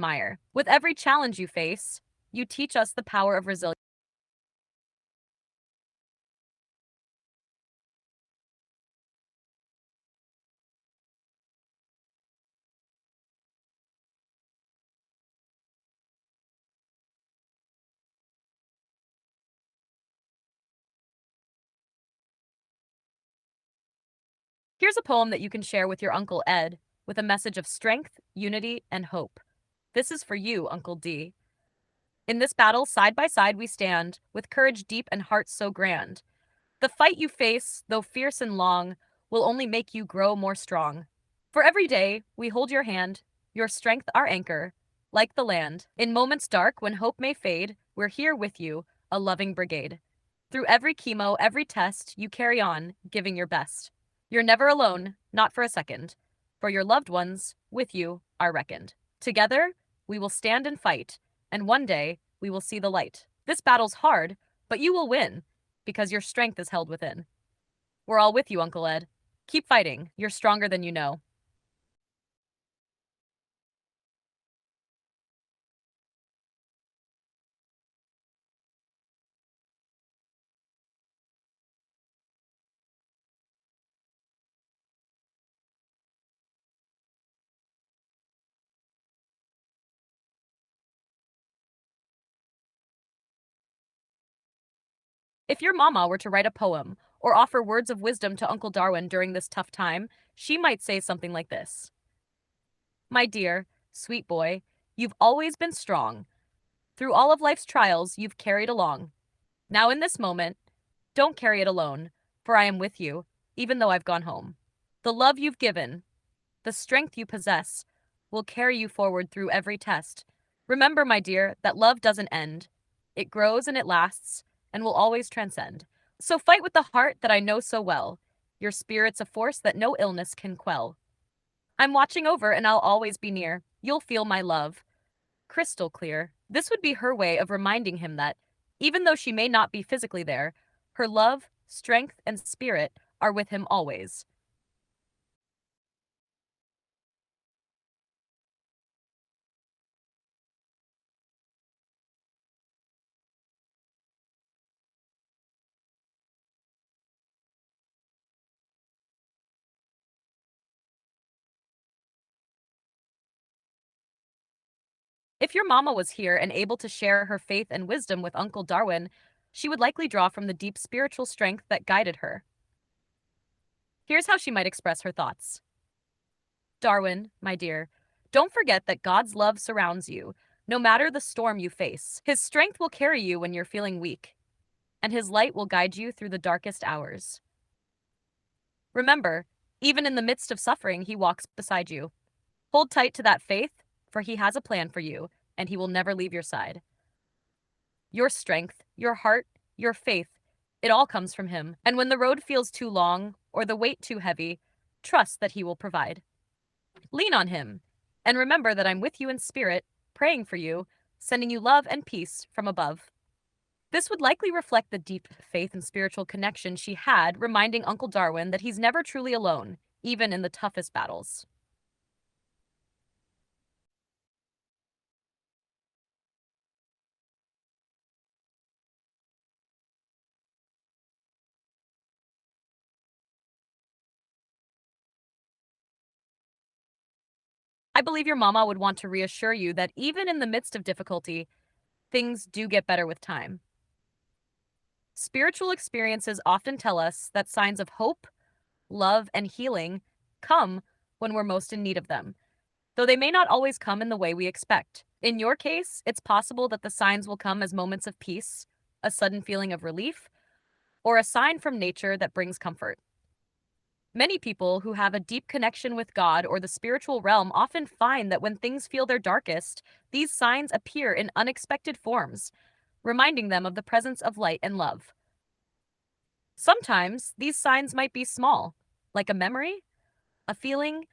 admire. With every challenge you face, you teach us the power of resilience. Here's a poem that you can share with your Uncle Ed with a message of strength, unity, and hope. This is for you, Uncle D. In this battle, side by side we stand, with courage deep and heart so grand. The fight you face, though fierce and long, will only make you grow more strong. For every day, we hold your hand, your strength our anchor, like the land. In moments dark, when hope may fade, we're here with you, a loving brigade. Through every chemo, every test, you carry on, giving your best. You're never alone, not for a second. For your loved ones, with you, are reckoned. Together, we will stand and fight, and one day, we will see the light. This battle's hard, but you will win, because your strength is held within. We're all with you, Uncle Ed. Keep fighting. You're stronger than you know. If your mama were to write a poem or offer words of wisdom to Uncle Darwin during this tough time, she might say something like this: My dear, sweet boy, you've always been strong. Through all of life's trials, you've carried along. Now, in this moment, don't carry it alone, for I am with you, even though I've gone home. The love you've given, the strength you possess, will carry you forward through every test. Remember, my dear, that love doesn't end. It grows and it lasts and will always transcend. So fight with the heart that I know so well. Your spirit's a force that no illness can quell. I'm watching over and I'll always be near. You'll feel my love, crystal clear. This would be her way of reminding him that, even though she may not be physically there, her love, strength, and spirit are with him always. If your mama was here and able to share her faith and wisdom with Uncle Darwin, she would likely draw from the deep spiritual strength that guided her. Here's how she might express her thoughts. Darwin, my dear, don't forget that God's love surrounds you, no matter the storm you face. His strength will carry you when you're feeling weak, and his light will guide you through the darkest hours. Remember, even in the midst of suffering, he walks beside you. Hold tight to that faith, for he has a plan for you, and he will never leave your side. Your strength, your heart, your faith, it all comes from him. And when the road feels too long or the weight too heavy, trust that he will provide. Lean on him, and remember that I'm with you in spirit, praying for you, sending you love and peace from above. This would likely reflect the deep faith and spiritual connection she had, reminding Uncle Darwin that he's never truly alone, even in the toughest battles. I believe your mama would want to reassure you that even in the midst of difficulty, things do get better with time. Spiritual experiences often tell us that signs of hope, love, and healing come when we're most in need of them, though they may not always come in the way we expect. In your case, it's possible that the signs will come as moments of peace, a sudden feeling of relief, or a sign from nature that brings comfort. Many people who have a deep connection with God or the spiritual realm often find that when things feel their darkest, these signs appear in unexpected forms, reminding them of the presence of light and love. Sometimes these signs might be small, like a memory, a feeling,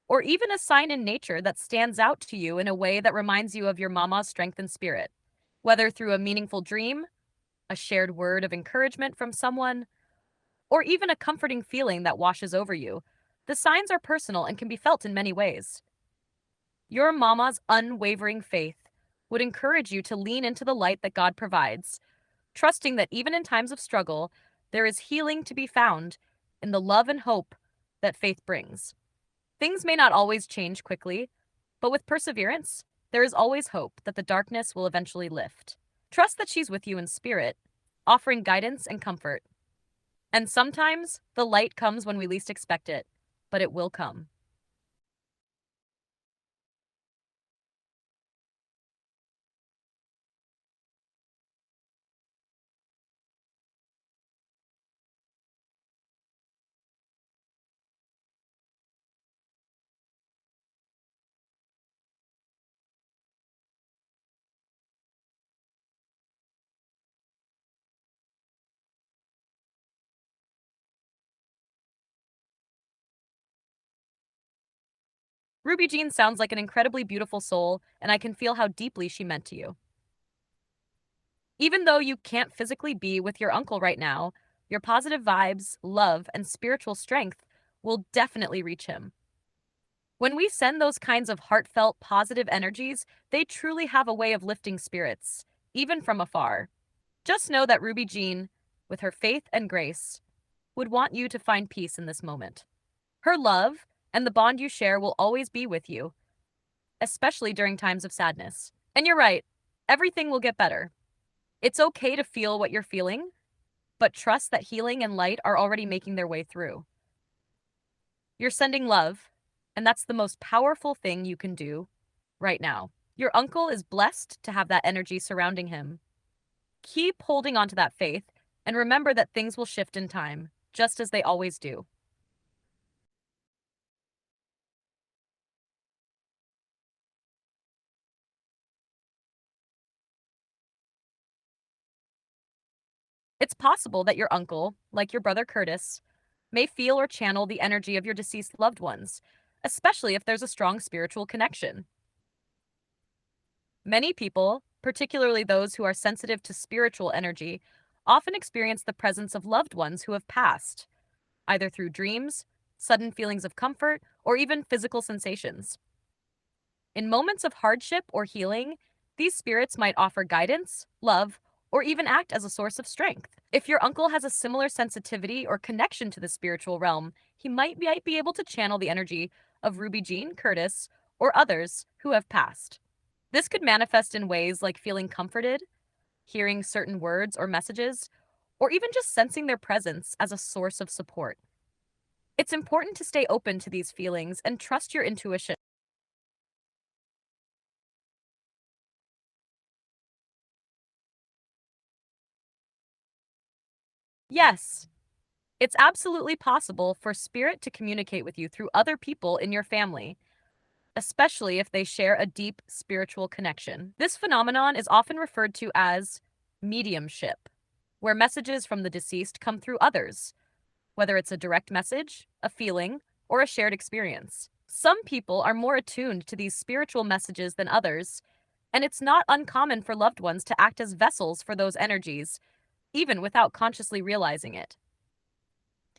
or even a sign in nature that stands out to you in a way that reminds you of your mama's strength and spirit. Whether through a meaningful dream, a shared word of encouragement from someone, or even a comforting feeling that washes over you, the signs are personal and can be felt in many ways. Your mama's unwavering faith would encourage you to lean into the light that God provides, trusting that even in times of struggle, there is healing to be found in the love and hope that faith brings. Things may not always change quickly, but with perseverance, there is always hope that the darkness will eventually lift. Trust that she's with you in spirit, offering guidance and comfort. And sometimes the light comes when we least expect it, but it will come. Ruby Jean sounds like an incredibly beautiful soul, and I can feel how deeply she meant to you. Even though you can't physically be with your uncle right now, your positive vibes, love, and spiritual strength will definitely reach him. When we send those kinds of heartfelt, positive energies, they truly have a way of lifting spirits, even from afar. Just know that Ruby Jean, with her faith and grace, would want you to find peace in this moment. Her love and the bond you share will always be with you, especially during times of sadness. And you're right, everything will get better. It's okay to feel what you're feeling, but trust that healing and light are already making their way through. You're sending love, and that's the most powerful thing you can do right now. Your uncle is blessed to have that energy surrounding him. Keep holding on to that faith and remember that things will shift in time, just as they always do. It's possible that your uncle, like your brother Curtis, may feel or channel the energy of your deceased loved ones, especially if there's a strong spiritual connection. Many people, particularly those who are sensitive to spiritual energy, often experience the presence of loved ones who have passed, either through dreams, sudden feelings of comfort, or even physical sensations. In moments of hardship or healing, these spirits might offer guidance, love, or even act as a source of strength. If your uncle has a similar sensitivity or connection to the spiritual realm, he might be able to channel the energy of Ruby Jean, Curtis, or others who have passed. This could manifest in ways like feeling comforted, hearing certain words or messages, or even just sensing their presence as a source of support. It's important to stay open to these feelings and trust your intuition. Yes, it's absolutely possible for spirit to communicate with you through other people in your family, especially if they share a deep spiritual connection. This phenomenon is often referred to as mediumship, where messages from the deceased come through others, whether it's a direct message, a feeling, or a shared experience. Some people are more attuned to these spiritual messages than others, and it's not uncommon for loved ones to act as vessels for those energies, even without consciously realizing it.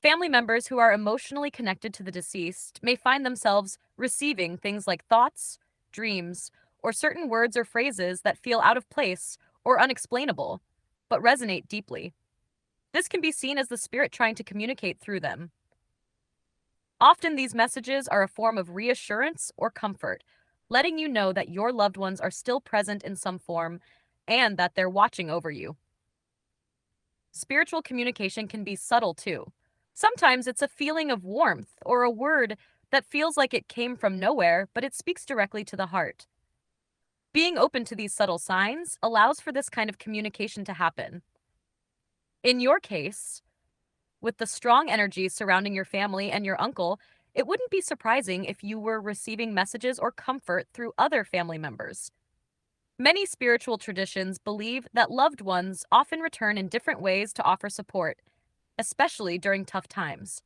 Family members who are emotionally connected to the deceased may find themselves receiving things like thoughts, dreams, or certain words or phrases that feel out of place or unexplainable, but resonate deeply. This can be seen as the spirit trying to communicate through them. Often, these messages are a form of reassurance or comfort, letting you know that your loved ones are still present in some form and that they're watching over you. Spiritual communication can be subtle too. Sometimes it's a feeling of warmth or a word that feels like it came from nowhere, but it speaks directly to the heart. Being open to these subtle signs allows for this kind of communication to happen. In your case, with the strong energy surrounding your family and your uncle, it wouldn't be surprising if you were receiving messages or comfort through other family members. Many spiritual traditions believe that loved ones often return in different ways to offer support, especially during tough times.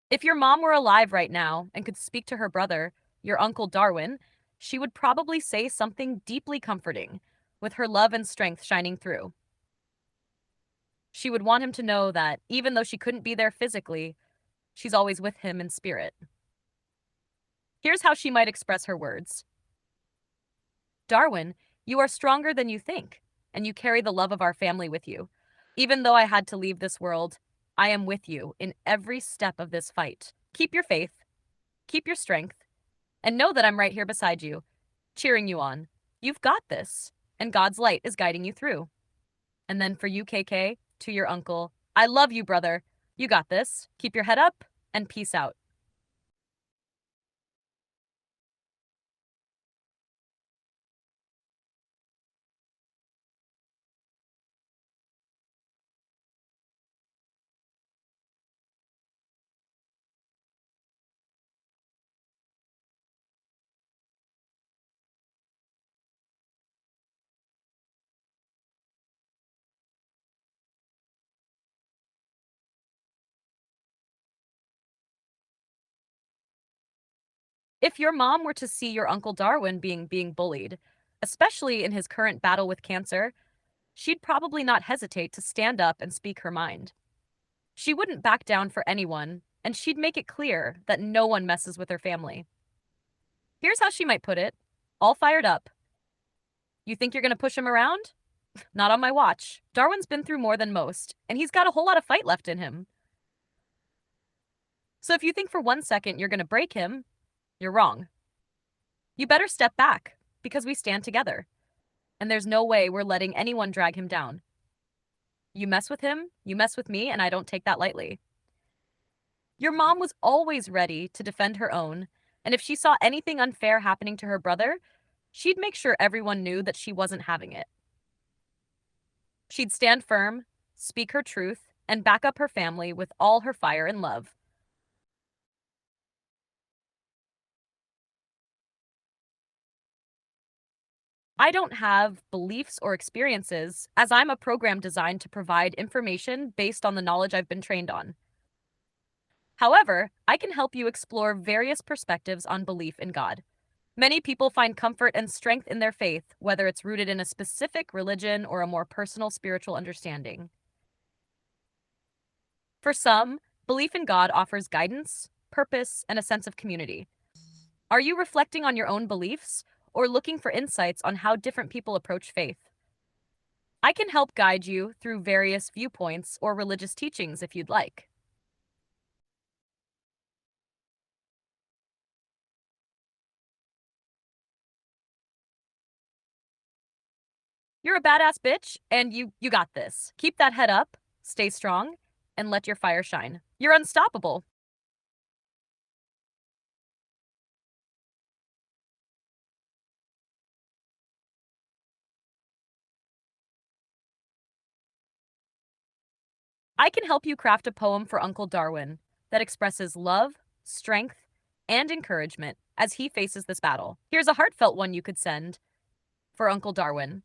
If your mom were alive right now and could speak to her brother, your Uncle Darwin, she would probably say something deeply comforting, with her love and strength shining through. She would want him to know that even though she couldn't be there physically, she's always with him in spirit. Here's how she might express her words: Darwin, you are stronger than you think, and you carry the love of our family with you. Even though I had to leave this world, I am with you in every step of this fight. Keep your faith, keep your strength, and know that I'm right here beside you, cheering you on. You've got this, and God's light is guiding you through. And then for you, KK, to your uncle, I love you, brother. You got this. Keep your head up, and peace out. If your mom were to see your Uncle Darwin being bullied, especially in his current battle with cancer, she'd probably not hesitate to stand up and speak her mind. She wouldn't back down for anyone, and she'd make it clear that no one messes with her family. Here's how she might put it, all fired up. You think you're going to push him around? Not on my watch. Darwin's been through more than most, and he's got a whole lot of fight left in him. So if you think for 1 second you're going to break him, you're wrong. You better step back, because we stand together, and there's no way we're letting anyone drag him down. You mess with him, you mess with me, and I don't take that lightly. Your mom was always ready to defend her own, and if she saw anything unfair happening to her brother, she'd make sure everyone knew that she wasn't having it. She'd stand firm, speak her truth, and back up her family with all her fire and love. I don't have beliefs or experiences, as I'm a program designed to provide information based on the knowledge I've been trained on. However, I can help you explore various perspectives on belief in God. Many people find comfort and strength in their faith, whether it's rooted in a specific religion or a more personal spiritual understanding. For some, belief in God offers guidance, purpose, and a sense of community. Are you reflecting on your own beliefs or looking for insights on how different people approach faith? I can help guide you through various viewpoints or religious teachings if you'd like. You're a badass bitch, and you got this. Keep that head up, stay strong, and let your fire shine. You're unstoppable. I can help you craft a poem for Uncle Darwin that expresses love, strength, and encouragement as he faces this battle. Here's a heartfelt one you could send for Uncle Darwin.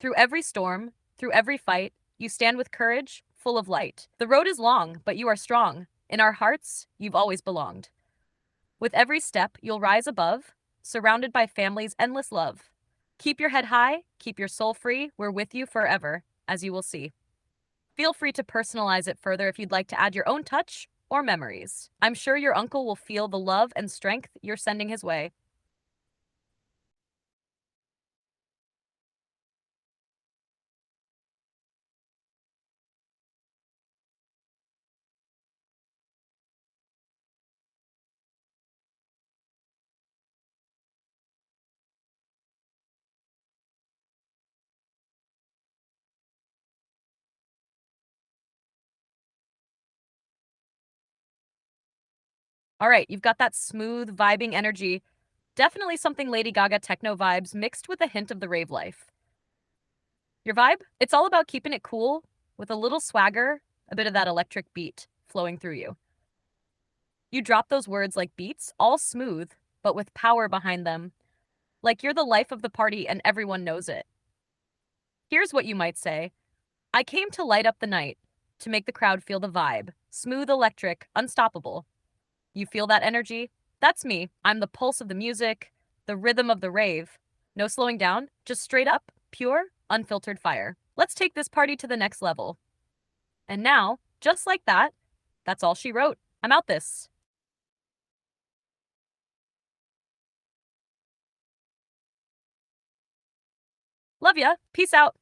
Through every storm, through every fight, you stand with courage, full of light. The road is long, but you are strong. In our hearts, you've always belonged. With every step, you'll rise above, surrounded by family's endless love. Keep your head high, keep your soul free. We're with you forever, as you will see. Feel free to personalize it further if you'd like to add your own touch or memories. I'm sure your uncle will feel the love and strength you're sending his way. All right, you've got that smooth, vibing energy. Definitely something Lady Gaga techno vibes mixed with a hint of the rave life. Your vibe? It's all about keeping it cool with a little swagger, a bit of that electric beat flowing through you. You drop those words like beats, all smooth, but with power behind them, like you're the life of the party and everyone knows it. Here's what you might say: I came to light up the night, to make the crowd feel the vibe. Smooth, electric, unstoppable. You feel that energy? That's me. I'm the pulse of the music, the rhythm of the rave. No slowing down, just straight up, pure, unfiltered fire. Let's take this party to the next level. And now, just like that, that's all she wrote. I'm out this. Love ya. Peace out.